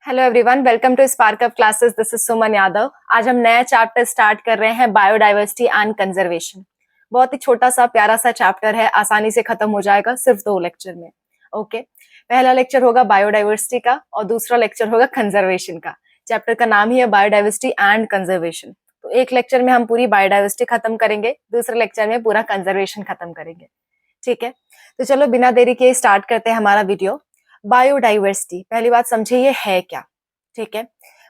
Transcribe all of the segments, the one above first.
Hello everyone, welcome to spark up classes. This is Suman Yadav. आज हम नया चैप्टर स्टार्ट कर रहे हैं, बायोडाइवर्सिटी एंड कंजर्वेशन। बहुत ही छोटा सा प्यारा सा चैप्टर है, आसानी से खत्म हो जाएगा सिर्फ 2 लेक्चर में। ओके, पहला लेक्चर होगा बायोडाइवर्सिटी का और दूसरा लेक्चर होगा कंजर्वेशन का। चैप्टर का नाम ही है बायोडाइवर्सिटी एंड कंजर्वेशन। तो एक लेक्चर में हम पूरी बायोडाइवर्सिटी खत्म करेंगे, दूसरे लेक्चर में पूरा कंजर्वेशन खत्म करेंगे। ठीक है, तो चलो बिना देरी के स्टार्ट करते हैं हमारा वीडियो। बायोडाइवर्सिटी, पहली बात समझिए ये है क्या। ठीक है,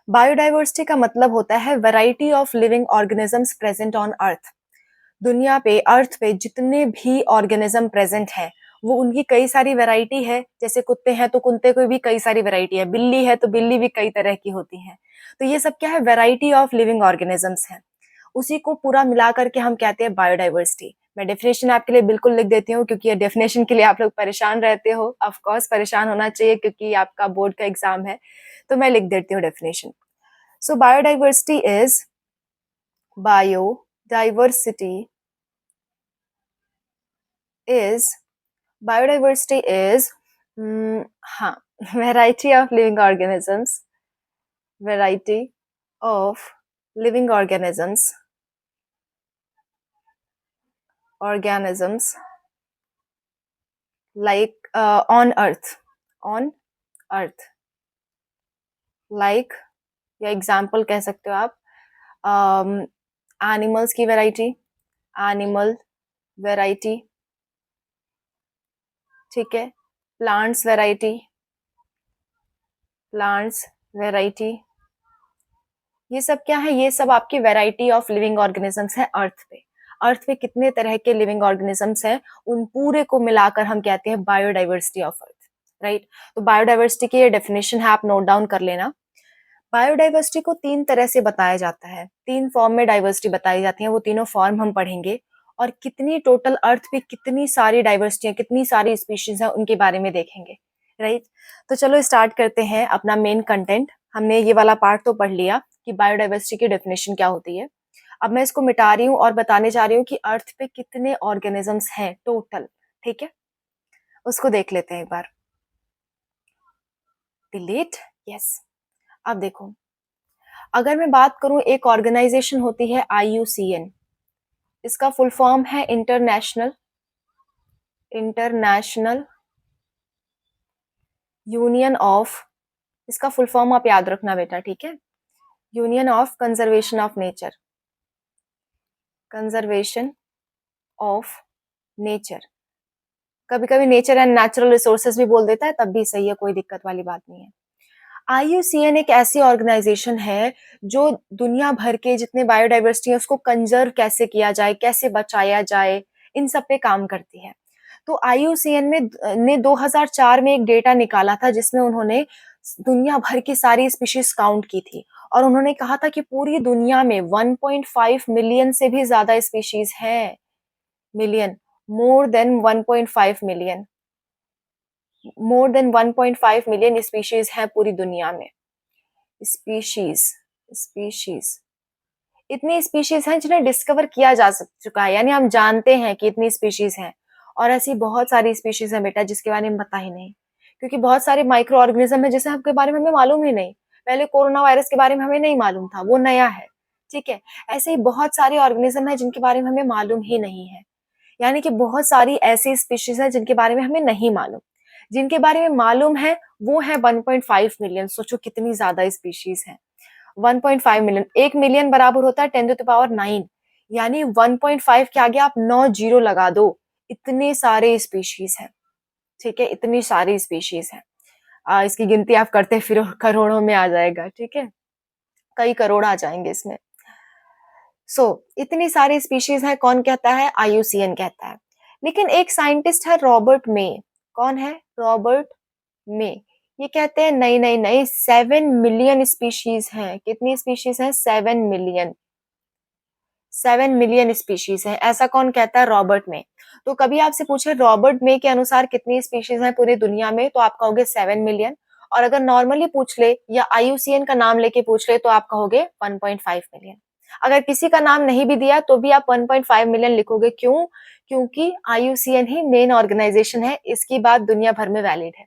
बायोडाइवर्सिटी का मतलब होता है variety of living organisms present on earth. दुनिया पे, अर्थ पे जितने भी ऑर्गेनिज्म प्रेजेंट है वो उनकी कई सारी वैरायटी है। जैसे कुत्ते हैं तो कुत्ते को भी कई सारी वैरायटी है, बिल्ली है तो बिल्ली भी कई तरह की होती है। तो ये सब क्या है, वैरायटी ऑफ लिविंग ऑर्गेनिजम्स है। उसी को पूरा मिला करके हम कहते हैं बायोडाइवर्सिटी। मैं डेफिनेशन आपके लिए बिल्कुल लिख देती हूँ, क्योंकि ये डेफिनेशन के लिए आप लोग परेशान रहते हो। ऑफ कोर्स परेशान होना चाहिए, क्योंकि आपका बोर्ड का एग्जाम है। तो मैं लिख देती हूँ definition. So biodiversity is biodiversity is biodiversity is हाँ, variety of living organisms, variety of living organisms like on earth like, या एग्जाम्पल कह सकते हो आप, एनिमल्स की वैरायटी, एनिमल वैरायटी, ठीक है, प्लांट्स वैरायटी, ये सब क्या है, ये सब आपकी वैरायटी ऑफ लिविंग ऑर्गेनिजम्स है अर्थ पे। अर्थ पे कितने तरह के लिविंग ऑर्गेनिजम्स हैं, उन पूरे को मिलाकर हम कहते हैं बायोडाइवर्सिटी ऑफ अर्थ, राइट। तो बायोडाइवर्सिटी की ये डेफिनेशन है, आप नोट डाउन कर लेना। बायोडाइवर्सिटी को 3 तरह से बताया जाता है, 3 फॉर्म में डाइवर्सिटी बताई जाती है, वो तीनों फॉर्म हम पढ़ेंगे। और कितनी टोटल अर्थ पे कितनी सारी डाइवर्सिटी है, कितनी सारी स्पीशीज है, उनके बारे में देखेंगे, राइट। तो चलो स्टार्ट करते हैं अपना मेन कंटेंट। हमने ये वाला पार्ट तो पढ़ लिया कि बायोडाइवर्सिटी की डेफिनेशन क्या होती है। अब मैं इसको मिटा रही हूँ और बताने जा रही हूँ कि अर्थ पे कितने ऑर्गेनिजम्स हैं टोटल। ठीक है, उसको देख लेते हैं एक बार। Delete, yes. अब देखो, अगर मैं बात करूं, एक ऑर्गेनाइजेशन होती है IUCN, इसका फुल फॉर्म है इंटरनेशनल यूनियन ऑफ, इसका फुल फॉर्म आप याद रखना बेटा, ठीक है, union of conservation of nature, conservation of nature. कभी कभी नेचर एंड नेचुरल रिसोर्सेज भी बोल देता है, तब भी सही है, कोई दिक्कत वाली बात नहीं है। IUCN एक ऐसी ऑर्गेनाइजेशन है जो दुनिया भर के जितने बायोडाइवर्सिटी है उसको कंजर्व कैसे किया जाए, कैसे बचाया जाए, इन सब पे काम करती है। तो IUCN में ने 2004 में एक डेटा निकाला था, जिसमें उन्होंने दुनिया भर की सारी स्पीशीज काउंट की थी। और उन्होंने कहा था कि पूरी दुनिया में 1.5 मिलियन से भी ज्यादा स्पीशीज हैं। Million, more than 1.5 million, more than 1.5 million species हैं पूरी दुनिया में। स्पीशीज इतनी स्पीशीज हैं जिन्हें डिस्कवर किया जा चुका है, यानी हम जानते हैं कि इतनी स्पीशीज हैं। और ऐसी बहुत सारी स्पीशीज हैं बेटा जिसके बारे में पता ही नहीं, क्योंकि बहुत सारे माइक्रो ऑर्गेनिज्म है जिसे आपके बारे में हमें मालूम ही नहीं। पहले कोरोना वायरस के बारे में हमें नहीं मालूम था, वो नया है, ठीक है। ऐसे ही बहुत सारे ऑर्गेनिज्म है जिनके बारे में हमें मालूम ही नहीं है। यानी कि बहुत सारी ऐसी स्पीशीज है जिनके बारे में हमें नहीं मालूम। जिनके बारे में मालूम है वो है 1.5 मिलियन। सोचो कितनी ज्यादा स्पीशीज है। 1.5 मिलियन, 1 मिलियन बराबर होता है 10⁹, यानी 1.5 के आगे आप 9 जीरो लगा दो। इतने सारे स्पीशीज हैं, ठीक है, इतनी सारी स्पीशीज हैं। इसकी गिनती आप करते फिर करोड़ों में आ जाएगा, ठीक है, कई करोड़ आ जाएंगे इसमें। इतनी सारी स्पीशीज है, कौन कहता है, IUCN कहता है। लेकिन एक साइंटिस्ट है रॉबर्ट मे, कौन है, रॉबर्ट मे, ये कहते हैं नहीं नहीं नहीं, 7 मिलियन स्पीशीज हैं। कितनी स्पीशीज हैं, 7 मिलियन, 7 मिलियन स्पीशीज हैं। ऐसा कौन कहता है, रॉबर्ट मे। तो कभी आपसे पूछे रॉबर्ट मे के अनुसार कितनी स्पीशीज हैं पूरी दुनिया में, तो आप कहोगे 7 मिलियन। और अगर नॉर्मली पूछ ले या IUCN का नाम लेके पूछ ले तो आप कहोगे 1.5 मिलियन। अगर किसी का नाम नहीं भी दिया तो भी आप 1.5 मिलियन लिखोगे। क्यों, क्योंकि IUCN ही मेन ऑर्गेनाइजेशन है, इसकी बात दुनिया भर में वैलिड है,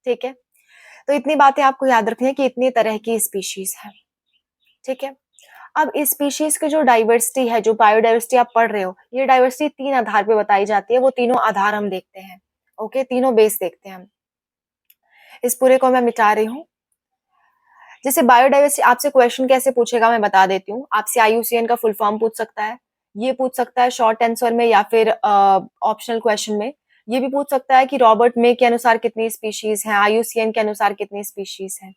ठीक है। तो इतनी बातें आपको याद रखनी है कि इतनी तरह की स्पीशीज है, ठीक है। अब इस स्पीशीज की जो डाइवर्सिटी है, जो बायोडाइवर्सिटी आप पढ़ रहे हो, ये डाइवर्सिटी 3 आधार पे बताई जाती है। वो तीनों आधार हम देखते हैं, ओके, तीनों बेस देखते हैं हम। इस पूरे को मैं मिटा रही हूँ। जैसे बायोडाइवर्सिटी आपसे क्वेश्चन कैसे पूछेगा मैं बता देती हूँ। आपसे आईयूसीएन का फुल फॉर्म पूछ सकता है, ये पूछ सकता है शॉर्ट आंसर में या फिर ऑप्शनल क्वेश्चन में। ये भी पूछ सकता है कि रॉबर्ट मे के अनुसार कितनी स्पीशीज हैं, आईयूसीएन के अनुसार कितनी स्पीशीज हैं,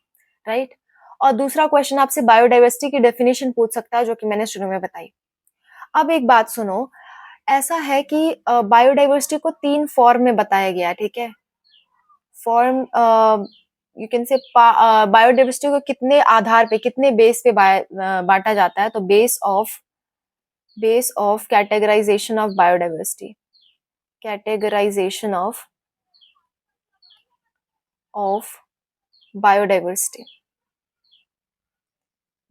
राइट। और दूसरा क्वेश्चन आपसे बायोडाइवर्सिटी की डेफिनेशन पूछ सकता है, जो कि मैंने शुरू में बताई। अब एक बात सुनो, ऐसा है कि बायोडाइवर्सिटी को 3 फॉर्म में बताया गया है, ठीक है। Form you can say biodiversity को कितने आधार पे, कितने बेस पे बांटा जाता है, तो base of categorisation of biodiversity, categorisation of biodiversity,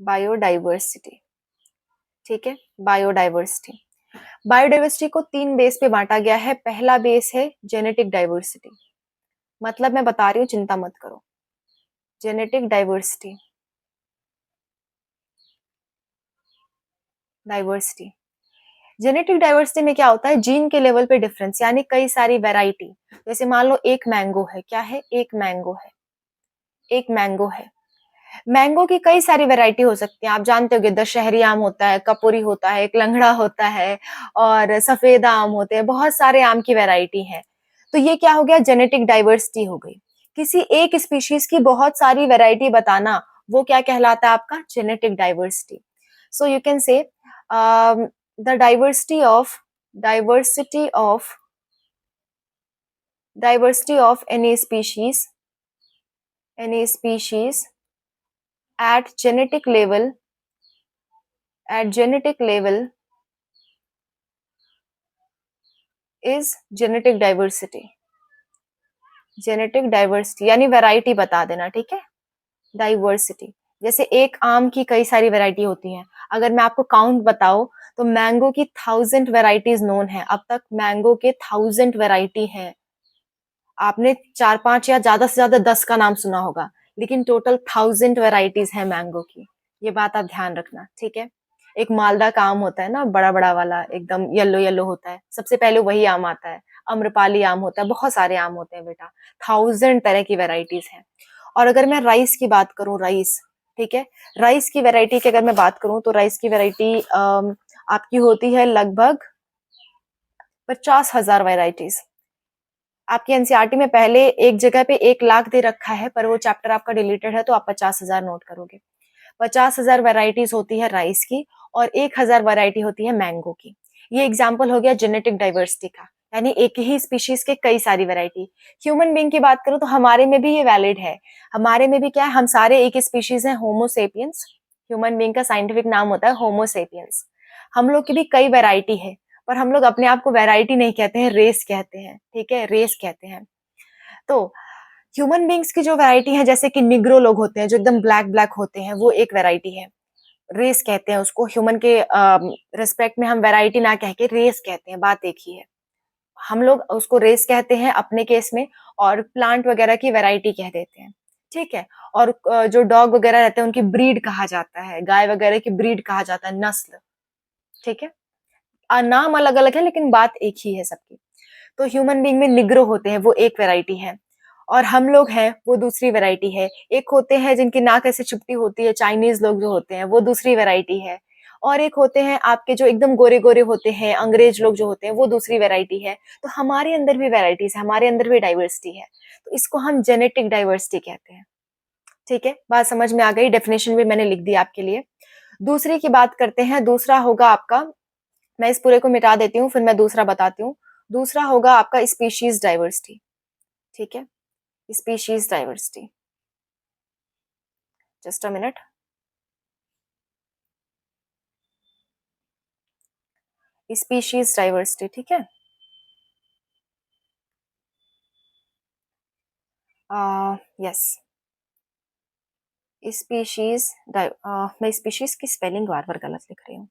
biodiversity, ठीक है। बायोडाइवर्सिटी, बायोडाइवर्सिटी को 3 बेस पे बांटा गया है। पहला बेस है जेनेटिक डाइवर्सिटी, मतलब मैं बता रही हूँ, चिंता मत करो। Genetic diversity, diversity genetic diversity में क्या होता है, जीन के लेवल पे डिफरेंस, यानी कई सारी वैरायटी। जैसे मान लो एक मैंगो है, क्या है, एक मैंगो है, एक मैंगो है। मैंगो की कई सारी वैरायटी हो सकती है, आप जानते होंगे, दशहरी आम होता है, कपूरी होता है, एक लंगड़ा होता है, और सफेद आम होते हैं, बहुत सारे आम की वैरायटी है। तो ये क्या हो गया, जेनेटिक डाइवर्सिटी हो गई। किसी एक स्पीशीज की बहुत सारी वैरायटी बताना, वो क्या कहलाता है आपका, genetic diversity. So you can say the diversity of diversity of any species at genetic level is genetic diversity, genetic diversity यानी वैरायटी बता देना, ठीक है। डाइवर्सिटी, जैसे एक आम की कई सारी वैरायटी होती हैं। अगर मैं आपको काउंट बताऊं, तो मैंगो की 1000 वैरायटीज नोन है, अब तक मैंगो के 1000 वैरायटी है। आपने 4-5 या ज्यादा से ज्यादा 10 का नाम सुना होगा, लेकिन टोटल 1000 वैरायटीज है मैंगो की। ये बात आप ध्यान रखना, ठीक है। एक मालदा का आम होता है ना, बड़ा बड़ा वाला, एकदम येलो येलो होता है, सबसे पहले वही आम आता है। अम्रपाली आम होता है, बहुत सारे आम होते हैं बेटा, 1000 तरह की वैरायटीज हैं। और अगर मैं राइस की बात करूं, राइस, ठीक है, राइस की वैरायटी की अगर मैं बात करूं, तो राइस की वैरायटी आपकी होती है लगभग 50,000 वैरायटीज। आपकी एनसीईआरटी में पहले एक जगह पे 1 लाख दे रखा है, पर वो चैप्टर आपका डिलीटेड है, तो आप 50,000 नोट करोगे। 50,000 वैरायटीज होती है राइस की, और 1,000 वैरायटी होती है मैंगो की। ये एग्जाम्पल हो गया जेनेटिक डाइवर्सिटी का, यानी एक ही स्पीशीज के कई सारी वैरायटी। ह्यूमन बींग की बात करूं, तो हमारे में भी ये वैलिड है। हमारे में भी क्या है, हम सारे एक स्पीशीज हैं, होमोसेपियंस। ह्यूमन बींग का साइंटिफिक नाम होता है होमोसेपियंस। हम लोग की भी कई वैरायटी है, पर हम लोग अपने आप को वैरायटी नहीं कहते हैं, रेस कहते हैं, ठीक है, रेस कहते हैं। तो ह्यूमन बींग्स की जो वैरायटी है, जैसे कि निग्रो लोग होते हैं, जो एकदम ब्लैक ब्लैक होते हैं, वो एक वैरायटी है, रेस कहते हैं उसको। ह्यूमन के रिस्पेक्ट में हम वैरायटी ना कह के रेस कहते हैं, बात एक ही है। हम लोग उसको रेस कहते हैं अपने केस में, और प्लांट वगैरह की वैरायटी कह देते हैं, ठीक है। और जो डॉग वगैरह रहते हैं, उनकी ब्रीड कहा जाता है, गाय वगैरह की ब्रीड कहा जाता है, नस्ल, ठीक है। नाम अलग अलग है, लेकिन बात एक ही है सबकी। तो ह्यूमन बींग में निग्रो होते हैं, वो एक वैरायटी है, और हम लोग हैं वो दूसरी वैरायटी है। एक होते हैं जिनकी नाक ऐसे चिपटी होती है, चाइनीज लोग जो होते हैं, वो दूसरी वैरायटी है। और एक होते हैं आपके जो एकदम गोरे गोरे होते हैं, अंग्रेज लोग जो होते हैं, वो दूसरी वैरायटी है। तो हमारे अंदर भी वैरायटीज है, हमारे अंदर भी डाइवर्सिटी है, तो इसको हम जेनेटिक डाइवर्सिटी कहते हैं, ठीक है। बात समझ में आ गई, डेफिनेशन भी मैंने लिख दी आपके लिए। दूसरी की बात करते हैं, दूसरा होगा आपका, मैं इस पूरे को मिटा देती हूँ, फिर मैं दूसरा बताती हूँ। दूसरा होगा आपका स्पीशीज डाइवर्सिटी, ठीक है, species diversity. Just a minute. Species diversity, ठीक है। यस, स्पीशीज, मैं स्पीशीज की स्पेलिंग बार बार गलत लिख रही हूँ,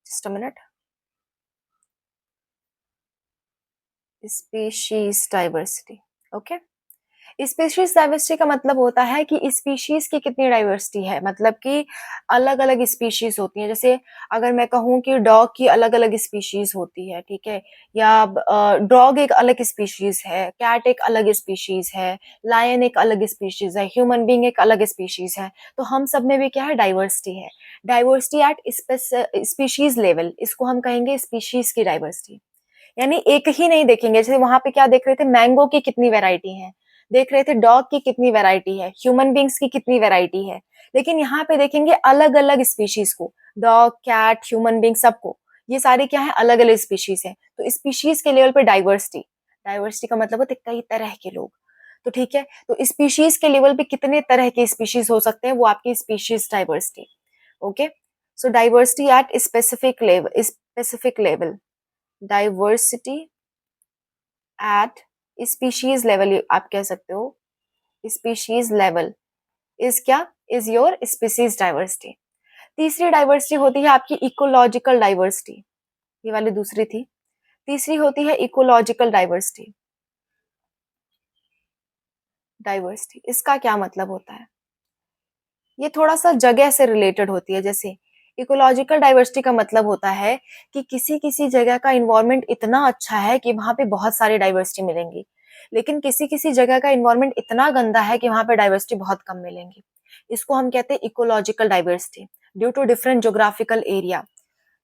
just a minute. Species diversity, okay. Species diversity का मतलब होता है कि स्पीशीज की कितनी डाइवर्सिटी है, मतलब कि अलग अलग स्पीशीज होती हैं। जैसे अगर मैं कहूँ कि डॉग की अलग अलग स्पीशीज होती है, ठीक है, या डॉग एक अलग स्पीशीज है, कैट एक अलग स्पीशीज है, लायन एक अलग स्पीशीज है, ह्यूमन बीइंग एक अलग स्पीशीज है, तो हम सब में भी क्या है, डाइवर्सिटी है। डाइवर्सिटी एट स्पीशीज लेवल, इसको हम कहेंगे स्पीशीज की डाइवर्सिटी। यानी एक ही नहीं देखेंगे, जैसे वहां पे क्या देख रहे थे, मैंगो की कितनी वैरायटी है, देख रहे थे डॉग की कितनी वैरायटी है, ह्यूमन बींग्स की कितनी वैरायटी है, लेकिन यहाँ पे देखेंगे अलग अलग स्पीशीज को, डॉग, कैट, ह्यूमन बींग, सबको, ये सारे क्या है, अलग अलग स्पीशीज है। तो स्पीशीज के लेवल पे डाइवर्सिटी, डाइवर्सिटी का मतलब होता है कई तरह के लोग, तो ठीक है, तो स्पीशीज के लेवल पे कितने तरह के स्पीशीज हो सकते हैं, वो आपकी species diversity. Okay, so diversity at specific level, diversity eight species level आप कह सकते हो, स्पीशीज लेवल इज क्या, इज योर स्पीशीज डाइवर्सिटी। तीसरी डाइवर्सिटी होती है आपकी इकोलॉजिकल डाइवर्सिटी, ये वाली दूसरी थी। तीसरी होती है इकोलॉजिकल डाइवर्सिटी। डाइवर्सिटी इसका क्या मतलब होता है, ये थोड़ा सा जगह से रिलेटेड होती है। जैसे इकोलॉजिकल डाइवर्सिटी का मतलब होता है कि किसी किसी जगह का इन्वायरमेंट इतना अच्छा है कि वहां पे बहुत सारी डाइवर्सिटी मिलेंगी, लेकिन किसी किसी जगह का इन्वायरमेंट इतना गंदा है कि वहां पे डाइवर्सिटी बहुत कम मिलेंगी। इसको हम कहते हैं ecological diversity due to different geographical area.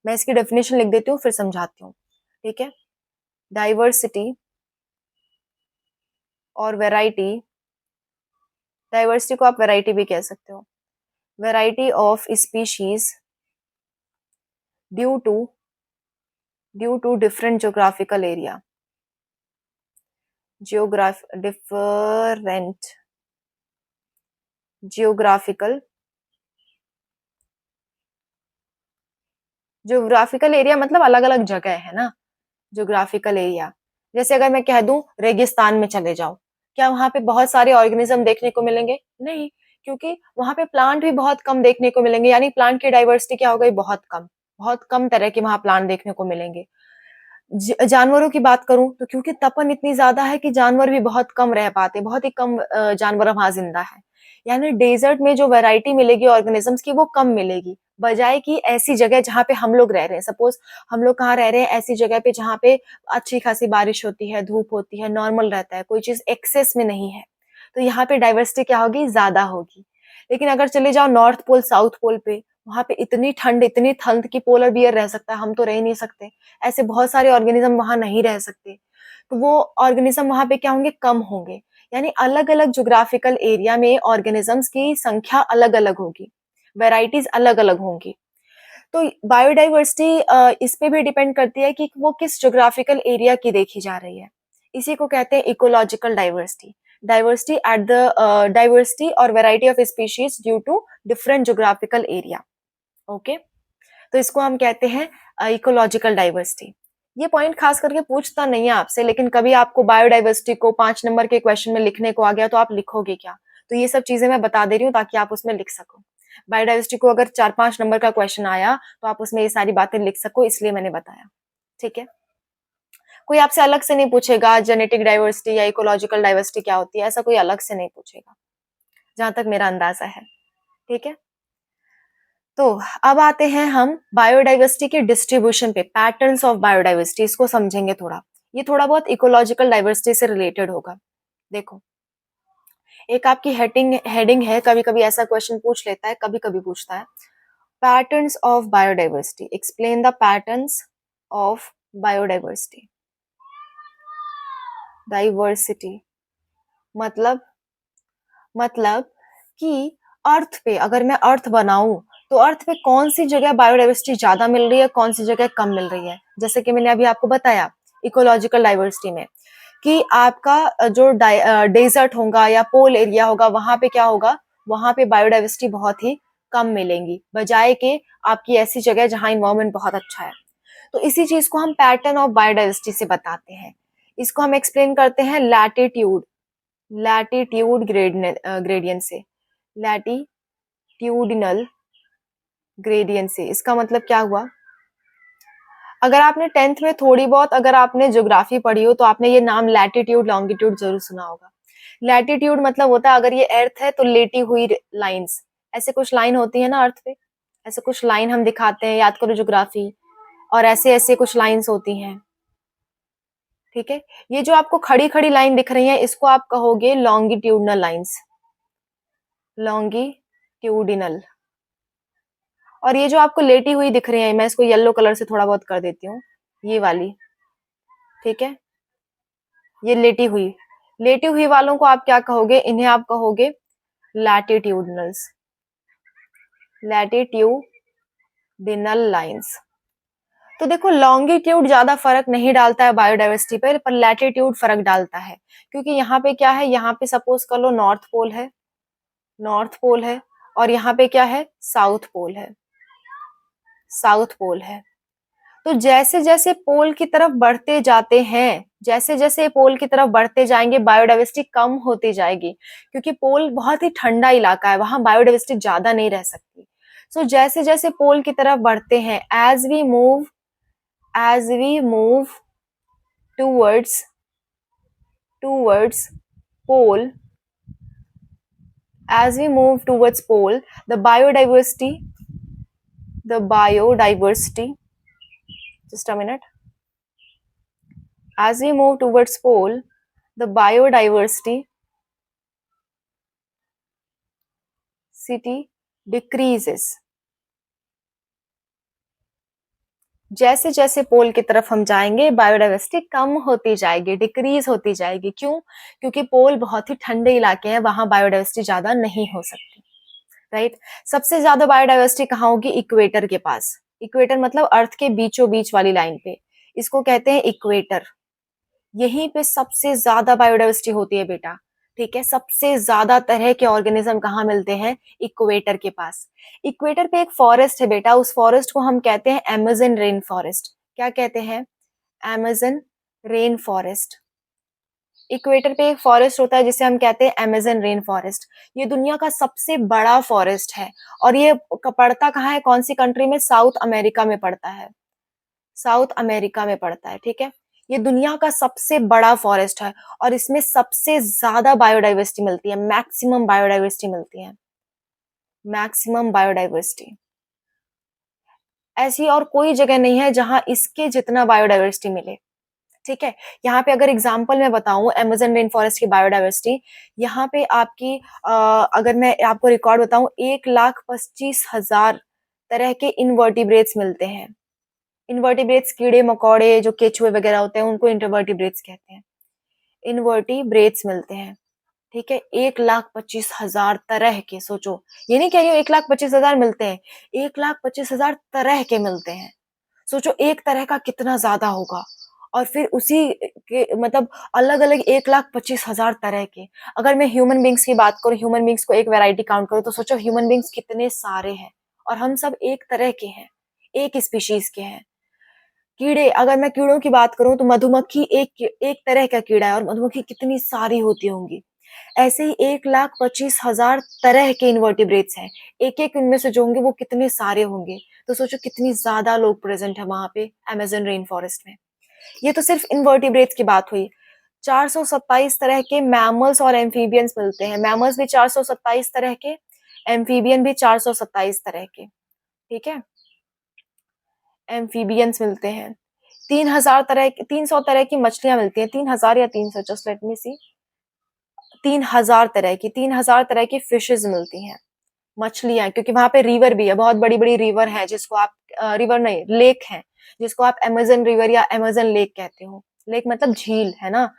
मैं इसकी डेफिनेशन लिख देती हूँ फिर समझाती हूँ, ठीक है। डाइवर्सिटी और वेराइटी, डाइवर्सिटी को आप वेराइटी भी कह सकते हो, variety of species due to different geographical area, different geographical area मतलब अलग अलग जगह है ना, ज्योग्राफिकल एरिया। जैसे अगर मैं कह दूं रेगिस्तान में चले जाओ, क्या वहां पे बहुत सारे ऑर्गेनिज्म देखने को मिलेंगे? नहीं, क्योंकि वहां पे प्लांट भी बहुत कम देखने को मिलेंगे, यानी प्लांट की डाइवर्सिटी क्या हो गई, बहुत कम तरह के वहां प्लांट देखने को मिलेंगे। जानवरों की बात करूं तो क्योंकि तपन इतनी ज्यादा है कि जानवर भी बहुत कम रह पाते, बहुत ही कम जानवर वहां जिंदा है, यानी डेजर्ट में जो वैरायटी मिलेगी ऑर्गेनिजम्स की वो कम मिलेगी, बजाय कि ऐसी जगह जहाँ पे हम लोग रह रहे हैं। सपोज हम लोग कहाँ रह रहे हैं, ऐसी जगह पे जहाँ पे अच्छी खासी बारिश होती है, धूप होती है, नॉर्मल रहता है, कोई चीज एक्सेस में नहीं है, तो यहाँ पे डाइवर्सिटी क्या होगी, ज्यादा होगी। लेकिन अगर चले जाओ नॉर्थ पोल, साउथ पोल पे, वहां पे इतनी ठंड की पोलर बियर रह सकता है, हम तो रह ही नहीं सकते, ऐसे बहुत सारे ऑर्गेनिज्म वहां नहीं रह सकते, तो वो ऑर्गेनिज्म वहां पे क्या होंगे, कम होंगे। यानी अलग अलग जोग्राफिकल एरिया में ऑर्गेनिजम्स की संख्या अलग अलग होगी, वेराइटीज अलग अलग होंगी। तो बायोडाइवर्सिटी इस पे भी डिपेंड करती है कि वो किस जोग्राफिकल एरिया की देखी जा रही है। इसी को कहते हैं इकोलॉजिकल डाइवर्सिटी, डाइवर्सिटी और variety of species due to different geographical area. Okay, तो इसको हम कहते हैं इकोलॉजिकल डाइवर्सिटी। ये पॉइंट खास करके पूछता नहीं है आपसे, लेकिन कभी आपको बायोडाइवर्सिटी को 5 नंबर के क्वेश्चन में लिखने को आ गया तो आप लिखोगे क्या, तो ये सब चीजें मैं बता दे रही हूँ ताकि आप उसमें लिख सको। बायोडाइवर्सिटी को अगर 4-5 नंबर का क्वेश्चन आया तो आप उसमें ये सारी बातें लिख सको, इसलिए मैंने बताया, ठीक है। कोई आपसे अलग से नहीं पूछेगा जेनेटिक डाइवर्सिटी या इकोलॉजिकल डाइवर्सिटी क्या होती है, ऐसा कोई अलग से नहीं पूछेगा, जहां तक मेरा अंदाजा है, ठीक है। तो अब आते हैं हम बायोडाइवर्सिटी के डिस्ट्रीब्यूशन पे, पैटर्न्स ऑफ बायोडाइवर्सिटी, इसको समझेंगे थोड़ा। ये थोड़ा बहुत इकोलॉजिकल डाइवर्सिटी से रिलेटेड होगा। देखो, एक आपकी हेडिंग है, कभी कभी ऐसा क्वेश्चन पूछ लेता है, कभी कभी पूछता है, patterns of biodiversity, explain the patterns of biodiversity. Diversity मतलब मतलब कि अर्थ पे, अगर मैं अर्थ बनाऊं तो अर्थ पे कौन सी जगह बायोडाइवर्सिटी ज्यादा मिल रही है, कौन सी जगह कम मिल रही है। जैसे कि मैंने अभी आपको बताया इकोलॉजिकल डाइवर्सिटी में कि आपका जो डेजर्ट होगा या पोल एरिया होगा, वहां पे क्या होगा, वहां पे बायोडाइवर्सिटी बहुत ही कम मिलेंगी, बजाय के आपकी ऐसी जगह जहां इन्वायरमेंट बहुत अच्छा है। तो इसी चीज को हम पैटर्न ऑफ बायोडाइवर्सिटी से बताते हैं। इसको हम एक्सप्लेन करते हैं लैटिट्यूड ग्रेडियंट से, लैटिट्यूडिनल ग्रेडियंट से। इसका मतलब क्या हुआ, अगर आपने 10th में थोड़ी बहुत अगर आपने ज्योग्राफी पढ़ी हो तो आपने ये नाम लैटिट्यूड लॉन्गिट्यूड जरूर सुना होगा। लैटिट्यूड मतलब होता है अगर ये अर्थ है तो लेटी हुई लाइंस, ऐसे कुछ लाइन होती है ना अर्थ पे, ऐसे कुछ लाइन हम दिखाते हैं, याद करो ज्योग्राफी, और ऐसे ऐसे कुछ लाइंस होती हैं, ठीक है। ये जो आपको खड़ी खड़ी लाइन दिख रही है इसको आप कहोगे लॉन्गिट्यूडनल लाइंस, लॉन्गिट्यूडिनल। और ये जो आपको लेटी हुई दिख रही है, मैं इसको येलो कलर से थोड़ा बहुत कर देती हूँ, ये वाली, ठीक है, ये लेटी हुई वालों को आप क्या कहोगे, इन्हें आप कहोगे लैटिट्यूडनल्स, लैटिट्यूडिनल लाइंस। तो देखो लॉन्गिट्यूड ज्यादा फर्क नहीं डालता है बायोडाइवर्सिटी पर लैटिट्यूड फर्क डालता है, क्योंकि यहाँ पे क्या है, यहाँ पे सपोज कर लो नॉर्थ पोल है, नॉर्थ पोल है, और यहाँ पे क्या है, साउथ पोल है, साउथ पोल है। तो जैसे जैसे पोल की तरफ बढ़ते जाते हैं, जैसे जैसे पोल की तरफ बढ़ते जाएंगे बायोडाइवर्सिटी कम होती जाएगी, क्योंकि पोल बहुत ही ठंडा इलाका है, वहां बायोडाइवर्सिटी ज्यादा नहीं रह सकती। सो जैसे जैसे पोल की तरफ बढ़ते हैं, as we move towards pole, as we move towards pole, the biodiversity, just a minute, as we move towards pole, the biodiversity decreases। जैसे जैसे पोल की तरफ हम जाएंगे बायोडाइवर्सिटी कम होती जाएगी, डिक्रीज होती जाएगी। क्यों? क्योंकि पोल बहुत ही ठंडे इलाके हैं, वहां बायोडाइवर्सिटी ज्यादा नहीं हो सकती, राइट। सबसे ज्यादा बायोडाइवर्सिटी कहाँ होगी, इक्वेटर के पास। इक्वेटर मतलब अर्थ के बीचों बीच वाली लाइन पे, इसको कहते हैं इक्वेटर। यहीं पे सबसे ज्यादा बायोडाइवर्सिटी होती है बेटा, ठीक है। सबसे ज्यादा तरह के ऑर्गेनिज्म कहाँ मिलते हैं, इक्वेटर के पास। इक्वेटर पे एक फॉरेस्ट है बेटा, उस फॉरेस्ट को हम कहते हैं अमेज़न रेन फॉरेस्ट। क्या कहते हैं, अमेज़न रेन फॉरेस्ट। इक्वेटर पे एक फॉरेस्ट होता है जिसे हम कहते हैं अमेज़न रेन फॉरेस्ट। ये दुनिया का सबसे बड़ा फॉरेस्ट है, और ये पड़ता कहाँ है, कौन सी कंट्री में, साउथ अमेरिका में पड़ता है, साउथ अमेरिका में पड़ता है, ठीक है। ये दुनिया का सबसे बड़ा फॉरेस्ट है, और इसमें सबसे ज्यादा बायोडाइवर्सिटी मिलती है, मैक्सिमम बायोडाइवर्सिटी मिलती है, मैक्सिमम बायोडाइवर्सिटी। ऐसी और कोई जगह नहीं है जहां इसके जितना बायोडाइवर्सिटी मिले, ठीक है। यहाँ पे अगर एग्जांपल मैं बताऊं अमेज़न रेन फॉरेस्ट की बायोडाइवर्सिटी, यहाँ पे आपकी अगर मैं आपको रिकॉर्ड बताऊं, 1,25,000 तरह के इनवर्टिब्रेट्स मिलते हैं। इनवर्टिब्रेट्स कीड़े मकोड़े जो केचुए वगैरह होते हैं उनको इनवर्टिब्रेट्स कहते हैं, इनवर्टिब्रेट्स मिलते हैं, ठीक है। 1,25,000 तरह के, सोचो, ये नहीं कह रही हूँ 1,25,000 मिलते हैं, 1,25,000 तरह के मिलते हैं। सोचो एक तरह का कितना ज्यादा होगा, और फिर उसी के मतलब अलग अलग 1,25,000 तरह के। अगर मैं ह्यूमन बींग्स की बात करूं, ह्यूमन बींग्स को एक वैरायटी काउंट करूं, तो सोचो ह्यूमन बींग्स कितने सारे हैं, और हम सब एक तरह के हैं, एक स्पीशीज के हैं। कीड़े, अगर मैं कीड़ों की बात करूं तो मधुमक्खी एक एक तरह का कीड़ा है, और मधुमक्खी कितनी सारी होती होंगी। ऐसे ही 1,25,000 तरह के इनवर्टिब्रेट्स हैं, एक एक उनमें से जो होंगे वो कितने सारे होंगे। तो सोचो कितनी ज्यादा लोग प्रेजेंट है वहां पे अमेज़न रेन फॉरेस्ट में। ये तो सिर्फ इनवर्टिब्रेट्स की बात हुई। 427 तरह के मैमल्स और एम्फीबियंस मिलते हैं, मैमल्स भी 427 तरह के, एम्फीबियन भी 427 तरह के, ठीक है। एम्फीबियंस मिलते हैं, 3,000 तरह की, 300 तरह की मछलियां मिलती हैं, 3,000 या 300, जस्ट लेट मी सी, 3,000 तरह की, 3,000 तरह की फिशेज मिलती हैं, मछलियां, क्योंकि वहां पे रिवर भी है, बहुत बड़ी बड़ी रिवर है जिसको आप रिवर नहीं, लेक है, जिसको आप अमेज़न रिवर या अमेज़न लेक कहते हो। लेक मतलब झील है ना,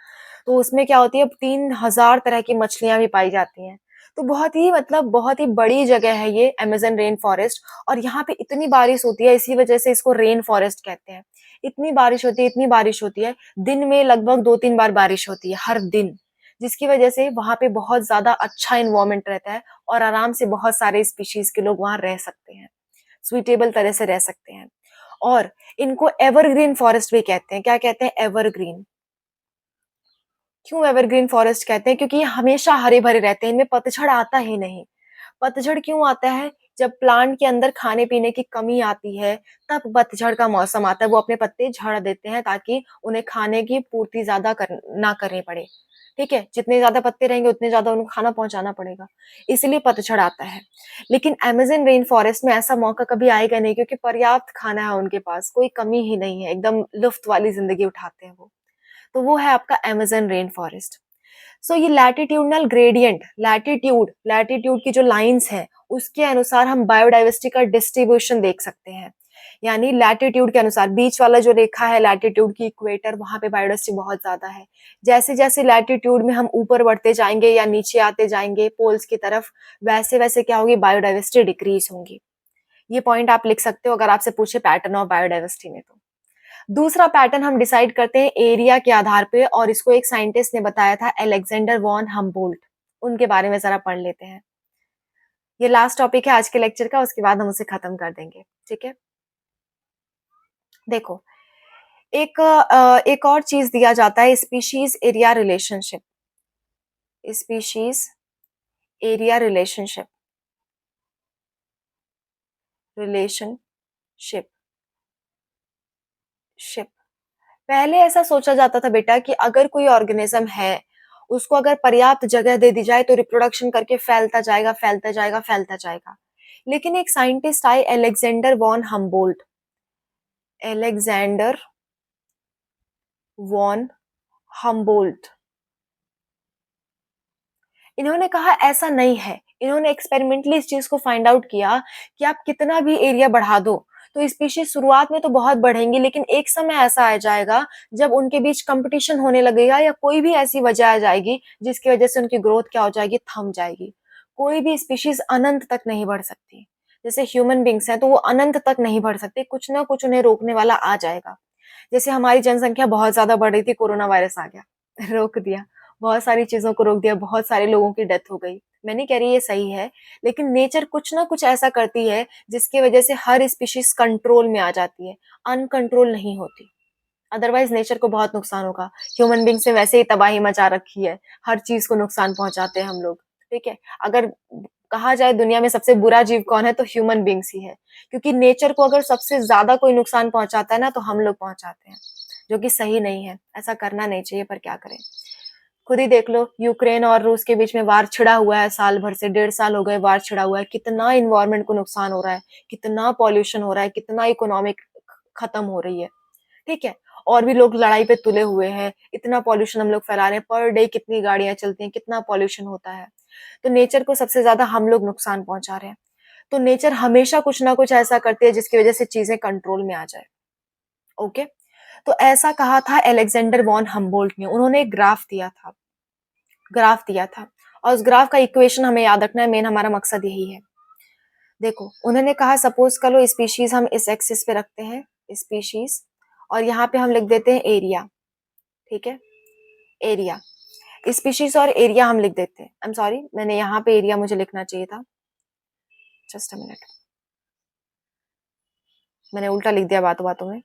तो उसमें क्या होती है, 3,000 तरह की मछलियां भी पाई जाती हैं। तो बहुत ही मतलब बहुत ही बड़ी जगह है ये अमेज़न रेन फॉरेस्ट, और यहाँ पे इतनी बारिश होती है, इसी वजह से इसको रेन फॉरेस्ट कहते हैं। इतनी बारिश होती है, इतनी बारिश होती है, दिन में लगभग 2-3 बार बारिश होती है हर दिन, जिसकी वजह से वहां पे बहुत ज्यादा अच्छा इन्वायरमेंट रहता है, और आराम से बहुत सारे स्पीशीज के लोग वहां रह सकते हैं, सुइटेबल तरह से रह सकते हैं। और इनको एवरग्रीन फॉरेस्ट भी कहते हैं। क्या कहते हैं, एवरग्रीन। क्यों एवरग्रीन फॉरेस्ट कहते हैं, क्योंकि ये हमेशा हरे भरे रहते हैं, इनमें पतझड़ आता ही नहीं। पतझड़ क्यों आता है, जब प्लांट के अंदर खाने पीने की कमी आती है तब पतझड़ का मौसम आता है, वो अपने पत्ते झड़ देते हैं ताकि उन्हें खाने की पूर्ति ज्यादा ना करनी पड़े, ठीक है? जितने ज़्यादा पत्ते रहेंगे उतने ज़्यादा उनको खाना पहुँचाना पड़ेगा, इसीलिए पतझड़ आता है। लेकिन अमेज़न रेन फॉरेस्ट में ऐसा मौका कभी आएगा नहीं क्योंकि पर्याप्त खाना है उनके पास, कोई कमी ही नहीं है, एकदम लुफ्त वाली ज़िंदगी उठाते हैं वो। तो वो है आपका अमेज़न रेन फॉरेस्ट। सो ये लैटिट्यूडनल ग्रेडियंट, लैटिट्यूड की जो लाइन्स हैं, उसके अनुसार हम बायोडायवर्सिटी का डिस्ट्रीब्यूशन देख सकते हैं। यानी लैटिट्यूड के अनुसार बीच वाला जो रेखा है लैटिट्यूड की इक्वेटर, वहाँ पे बायोडायवर्सिटी बहुत ज़्यादा है। जैसे-जैसे लैटिट्यूड में हम ऊपर बढ़ते जाएँगे या नीचे आते जाएँगे पोल्स की तरफ, वैसे-वैसे क्या होगी बायोडायवर्सिटी डिक्रीज़ होंगी। ये पॉइंट आप लिख सकते हो अगर आपसे पूछे पैटर्न ऑफ बायोडायवर्सिटी में तो। दूसरा पैटर्न हम डिसाइड करते हैं एरिया के आधार पे और इसको एक साइंटिस्ट ने बताया था अलेक्जेंडर वॉन हम्बोल्ट। उनके बारे में ज़रा पढ़ लेते हैं। ये लास्ट टॉपिक है आज के लेक्चर का, उसके बाद हम उसे खत्म कर देंगे, ठीक है? देखो, एक और चीज़ दिया जाता है species area relationship. Species area relationship, relationship, ship. पहले ऐसा सोचा जाता था बेटा कि अगर कोई ऑर्गेनिज्म है, उसको अगर पर्याप्त जगह दे दी जाए तो रिप्रोडक्शन करके फैलता जाएगा, फैलता जाएगा, फैलता जाएगा। लेकिन एक साइंटिस्ट आए Alexander von Humboldt, Alexander von Humboldt. इन्होंने कहा ऐसा नहीं है। इन्होंने एक्सपेरिमेंटली इस चीज़ को फाइंड आउट किया कि आप कितना भी एरिया बढ़ा दो, तो स्पीशीज़ शुरुआत में तो बहुत बढ़ेंगी लेकिन एक समय ऐसा आ जाएगा जब उनके बीच कॉम्पिटिशन होने लगेगा या कोई भी ऐसी वजह आ जाएगी जिसकी वजह से उनकी ग्रोथ क्या हो जाएगी, थम जाएगी। कोई भी स्पीशीज़ अनंत तक नहीं बढ़ सकती। जैसे ह्यूमन बीइंग्स हैं तो वो अनंत तक नहीं बढ़ सकते, कुछ ना कुछ उन्हें रोकने वाला आ जाएगा। जैसे हमारी जनसंख्या बहुत ज़्यादा बढ़ रही थी, कोरोना वायरस आ गया, रोक दिया। बहुत सारी चीज़ों को रोक दिया, बहुत सारे लोगों की डेथ हो गई। मैं नहीं कह रही ये सही है, लेकिन नेचर कुछ ना कुछ ऐसा करती है जिसकी वजह से हर स्पीशीज़ कंट्रोल में आ जाती है, अनकंट्रोल नहीं होती। अदरवाइज़ नेचर को बहुत नुकसान होगा। ह्यूमन बीइंग्स ने वैसे ही तबाही मचा रखी है, हर चीज़ को नुकसान पहुँचाते हैं हम लोग, ठीक है? अगर कहा जाए दुनिया में सबसे बुरा जीव कौन है तो ह्यूमन बीइंग्स ही है, क्योंकि नेचर को अगर सबसे ज़्यादा कोई नुकसान पहुँचाता है ना तो हम लोग पहुँचाते हैं, जो कि सही नहीं है। ऐसा करना नहीं चाहिए पर क्या करें? खुद ही देख लो यूक्रेन और रूस के बीच में वार छिड़ा हुआ है साल भर से, 1.5 साल हो गए वार छिड़ा हुआ है। कितना एनवायरनमेंट को नुकसान हो रहा है, कितना पॉल्यूशन हो रहा है, कितना इकोनॉमिक खत्म हो रही है, ठीक है? और भी लोग लड़ाई पे तुले हुए हैं, इतना पॉल्यूशन हम लोग फैला रहे हैं, पर डे कितनी गाड़ियाँ चलती हैं, कितना पॉल्यूशन होता है। तो नेचर को सबसे ज़्यादा हम लोग नुकसान पहुँचा रहे हैं। तो नेचर हमेशा कुछ ना कुछ ऐसा करती है जिसकी वजह से चीज़ें कंट्रोल में आ जाए, ओके? तो ऐसा कहा था अलेक्जेंडर वॉन हम्बोल्ट ने, उन्होंने एक ग्राफ दिया था और उस ग्राफ का इक्वेशन हमें याद रखना है, मेन हमारा मकसद यही है। देखो उन्होंने कहा सपोज कर लो स्पीशीज हम इस एक्सिस पे रखते हैं, स्पीशीज, और यहाँ पे हम लिख देते हैं एरिया, ठीक है? एरिया, स्पीशीज और एरिया हम लिख देते हैं। आई एम सॉरी, मैंने यहाँ पे एरिया मुझे लिखना चाहिए था, जस्ट अ मिनट, मैंने उल्टा लिख दिया बातों बातों में।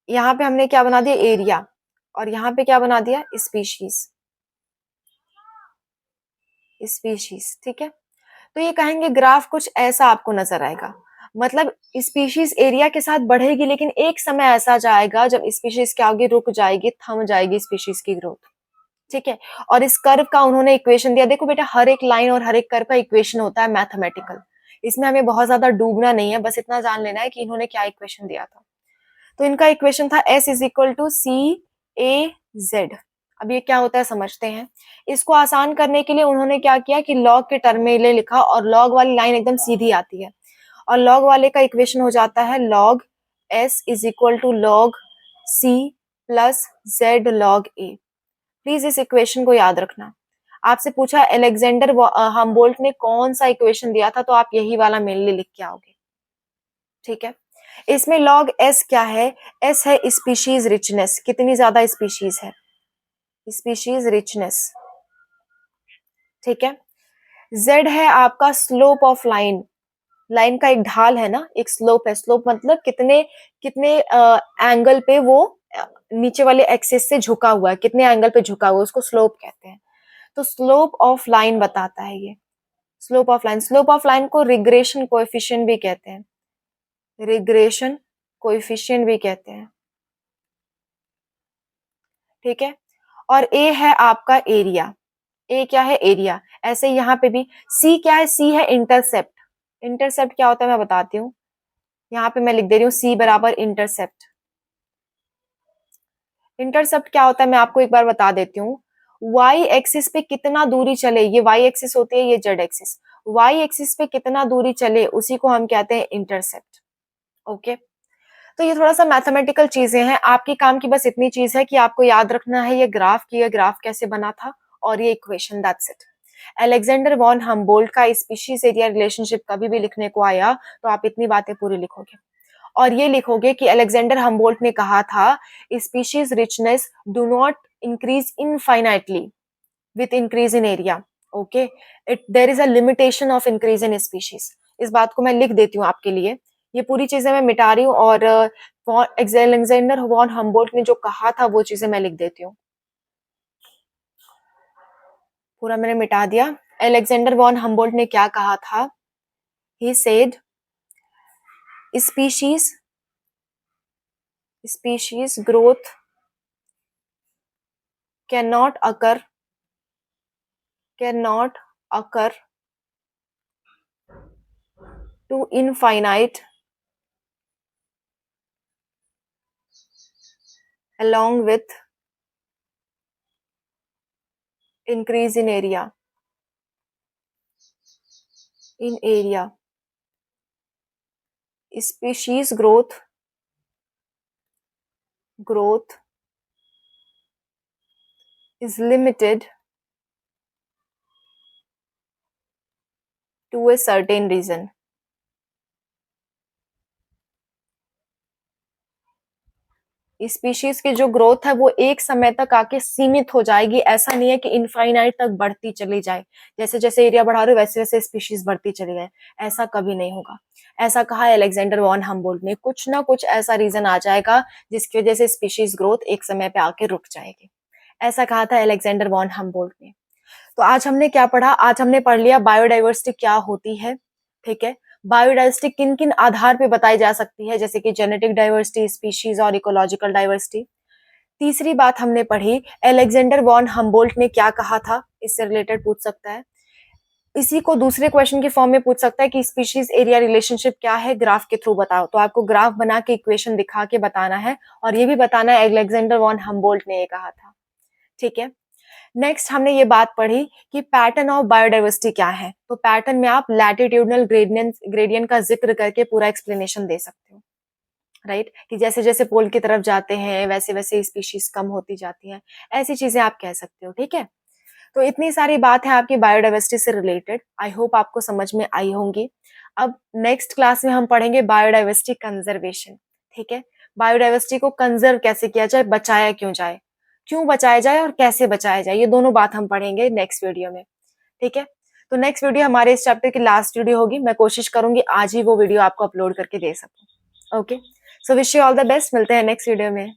यहाँ पे हमने क्या बना दिया, एरिया, और यहाँ पे क्या बना दिया, स्पीशीज, स्पीशीज, ठीक है? तो ये कहेंगे ग्राफ कुछ ऐसा आपको नजर आएगा, मतलब स्पीशीज एरिया के साथ बढ़ेगी लेकिन एक समय ऐसा जाएगा जब स्पीशीज क्या होगी, रुक जाएगी, थम जाएगी स्पीशीज की ग्रोथ, ठीक है? और इस कर्व का उन्होंने इक्वेशन दिया। देखो बेटा हर एक लाइन और हर एक कर्व का इक्वेशन होता है मैथमेटिकल, इसमें हमें बहुत ज्यादा डूबना नहीं है, बस इतना जान लेना है कि इन्होंने क्या इक्वेशन दिया था। तो इनका इक्वेशन था S is equal to C A Z. अब ये क्या होता है समझते हैं। इसको आसान करने के लिए उन्होंने क्या किया कि लॉग के टर्म में ले लिखा, और लॉग वाली लाइन एकदम सीधी आती है, और लॉग वाले का इक्वेशन हो जाता है log S is equal to log C plus Z log A. Please इस इक्वेशन को याद रखना। आपसे पूछा अलेक्जेंडर हम्बोल्ट ने कौन सा इक्वेशन दिया था, तो आप यही वाला मेनली लिख के आओगे, ठीक है? इसमें लॉग एस क्या है, एस है स्पीशीज रिचनेस, कितनी ज्यादा स्पीशीज है, स्पीशीज रिचनेस, ठीक है? जेड है आपका स्लोप ऑफ लाइन, लाइन का एक ढाल है ना, एक स्लोप है, स्लोप मतलब कितने कितने एंगल पे वो नीचे वाले एक्सिस से झुका हुआ है, कितने एंगल पे झुका हुआ है, उसको स्लोप कहते हैं। तो स्लोप ऑफ लाइन बताता है ये, slope of line, slope of line को रिग्रेशन कोएफिशिएंट भी कहते हैं, रिग्रेशन कोएफिशिएंट भी कहते हैं, ठीक है? और ए है आपका एरिया। ए क्या है? एरिया। ऐसे यहाँ पे भी सी क्या है? सी है इंटरसेप्ट। इंटरसेप्ट क्या होता है मैं बताती हूँ। यहाँ पे मैं लिख दे रही हूँ सी बराबर इंटरसेप्ट। इंटरसेप्ट क्या होता है मैं आपको एक बार बता देती हूँ। वाई एक्सिस पे कितना दूरी चले, ये वाई एक्सिस होती है, ये जेड एक्सिस। वाई एक्सिस पे कितना दूरी चले उसी को हम कहते हैं इंटरसेप्ट। ओके, तो ये थोड़ा सा मैथमेटिकल चीजें हैं। आपकी काम की बस इतनी चीज है कि आपको याद रखना है ये ग्राफ की, ये ग्राफ कैसे बना था और ये equation, that's it. Alexander von Humboldt का स्पीशीज एरिया रिलेशनशिप कभी भी लिखने को आया तो आप इतनी बातें पूरी लिखोगे और ये लिखोगे कि अलेक्जेंडर हमबोल्ट ने कहा था species richness do not increase infinitely with increase in area. Okay, there is a limitation of increase in species. इस बात को मैं लिख देती हूँ आपके लिए। ये पूरी चीजें मैं मिटा रही हूँ और अलेक्जेंडर वॉन हम्बोल्ट ने जो कहा था वो चीजें मैं लिख देती हूँ। पूरा मैंने मिटा दिया। अलेक्जेंडर वॉन हम्बोल्ट ने क्या कहा था? He said species growth cannot occur to infinite along with increase in area. Species growth is limited to a certain reason. Species की जो ग्रोथ है वो एक समय तक आके सीमित हो जाएगी। ऐसा नहीं है कि इनफाइनाइट तक बढ़ती चली जाए, जैसे जैसे एरिया बढ़ा रहे हो वैसे वैसे स्पीशीज बढ़ती चली जाए, ऐसा कभी नहीं होगा। ऐसा कहा है अलेक्जेंडर वॉन हम्बोल्ट ने। कुछ ना कुछ ऐसा रीजन आ जाएगा जिसकी वजह से स्पीशीज ग्रोथ एक समय पे आके रुक जाएगी, ऐसा कहा था अलेक्जेंडर वॉन हम्बोल्ट ने। तो आज हमने क्या पढ़ा? आज हमने पढ़ लिया बायोडाइवर्सिटी क्या होती है। ठीक है, बायोडाइवर्सिटी किन किन आधार पे बताई जा सकती है, जैसे कि जेनेटिक डाइवर्सिटी, स्पीशीज और इकोलॉजिकल डाइवर्सिटी। तीसरी बात हमने पढ़ी अलेक्जेंडर वॉन हम्बोल्ट ने क्या कहा था, इससे रिलेटेड पूछ सकता है। इसी को दूसरे क्वेश्चन के फॉर्म में पूछ सकता है कि स्पीशीज एरिया रिलेशनशिप क्या है, ग्राफ के थ्रू बताओ। तो आपको ग्राफ बना के इक्वेशन दिखा के बताना है और ये भी बताना है अलेक्जेंडर वॉन हम्बोल्ट ने ये कहा था। ठीक है, नेक्स्ट हमने ये बात पढ़ी कि पैटर्न ऑफ बायोडाइवर्सिटी क्या है। तो पैटर्न में आप लैटिट्यूडनल ग्रेडियंट का जिक्र करके पूरा एक्सप्लेनेशन दे सकते हो, राइट कि जैसे जैसे पोल की तरफ जाते हैं वैसे वैसे स्पीशीज कम होती जाती हैं, ऐसी चीजें आप कह सकते हो। ठीक है, तो इतनी सारी बात है आपकी बायोडाइवर्सिटी से रिलेटेड। आई होप आपको समझ में आई होंगी। अब नेक्स्ट क्लास में हम पढ़ेंगे बायोडाइवर्सिटी कंजर्वेशन। ठीक है, बायोडाइवर्सिटी को कंजर्व कैसे किया जाए, बचाया क्यों जाए, क्यों बचाया जाए और कैसे बचाया जाए, ये दोनों बात हम पढ़ेंगे नेक्स्ट वीडियो में। ठीक है, तो नेक्स्ट वीडियो हमारे इस चैप्टर की लास्ट वीडियो होगी। मैं कोशिश करूंगी आज ही वो वीडियो आपको अपलोड करके दे सकूं। Okay, so wish you all the best. मिलते हैं नेक्स्ट वीडियो में।